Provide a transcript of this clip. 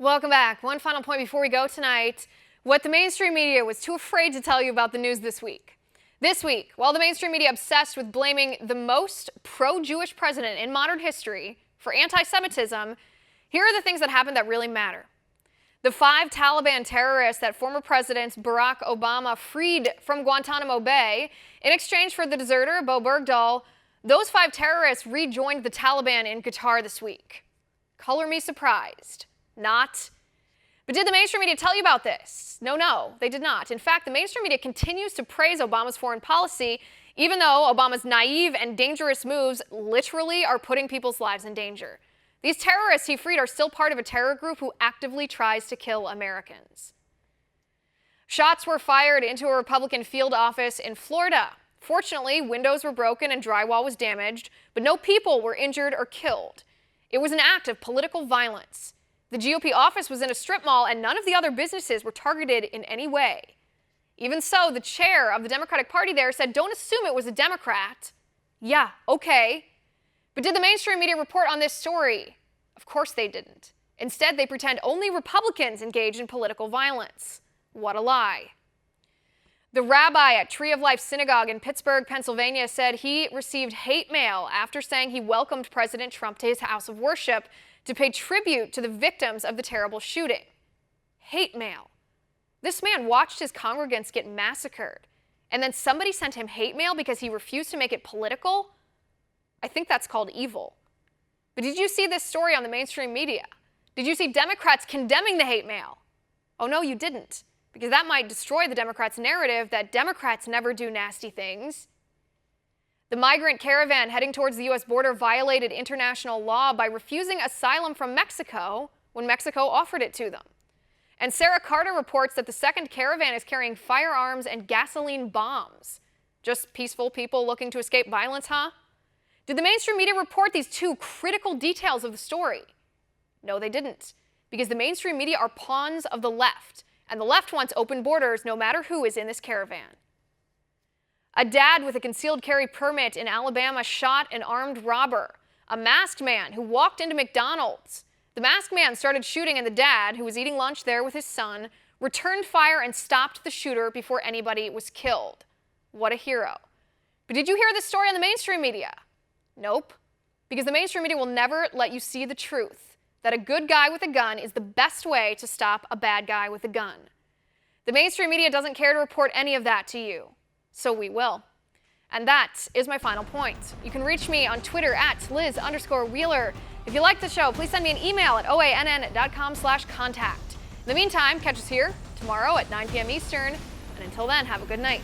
Welcome back. One final point before we go tonight. What the mainstream media was too afraid to tell you about the news this week. This week, while the mainstream media obsessed with blaming the most pro-Jewish president in modern history for anti-Semitism, here are the things that happened that really matter. The 5 Taliban terrorists that former President Barack Obama freed from Guantanamo Bay in exchange for the deserter Bo Bergdahl, those 5 terrorists rejoined the Taliban in Qatar this week. Color me surprised. Not. But did the mainstream media tell you about this? No, they did not. In fact, the mainstream media continues to praise Obama's foreign policy, even though Obama's naive and dangerous moves literally are putting people's lives in danger. These terrorists he freed are still part of a terror group who actively tries to kill Americans. Shots were fired into a Republican field office in Florida. Fortunately, windows were broken and drywall was damaged, but no people were injured or killed. It was an act of political violence. The GOP office was in a strip mall and none of the other businesses were targeted in any way. Even so, the chair of the Democratic Party there said, "Don't assume it was a Democrat." Yeah, okay. But did the mainstream media report on this story? Of course they didn't. Instead, they pretend only Republicans engage in political violence. What a lie. The rabbi at Tree of Life Synagogue in Pittsburgh, Pennsylvania, said he received hate mail after saying he welcomed President Trump to his house of worship to pay tribute to the victims of the terrible shooting. Hate mail. This man watched his congregants get massacred, and then somebody sent him hate mail because he refused to make it political? I think that's called evil. But did you see this story on the mainstream media? Did you see Democrats condemning the hate mail? Oh no, you didn't, because that might destroy the Democrats' narrative that Democrats never do nasty things. The migrant caravan heading towards the U.S. border violated international law by refusing asylum from Mexico when Mexico offered it to them. And Sarah Carter reports that the second caravan is carrying firearms and gasoline bombs. Just peaceful people looking to escape violence, huh? Did the mainstream media report these 2 critical details of the story? No, they didn't, because the mainstream media are pawns of the left, and the left wants open borders no matter who is in this caravan. A dad with a concealed carry permit in Alabama shot an armed robber, a masked man who walked into McDonald's. The masked man started shooting, and the dad, who was eating lunch there with his son, returned fire and stopped the shooter before anybody was killed. What a hero. But did you hear this story on the mainstream media? Nope, because the mainstream media will never let you see the truth, that a good guy with a gun is the best way to stop a bad guy with a gun. The mainstream media doesn't care to report any of that to you. So we will. And that is my final point. You can reach me on Twitter at Liz_Wheeler. If you like the show, please send me an email at oann.com/contact. In the meantime, catch us here tomorrow at 9 p.m. Eastern. And until then, have a good night.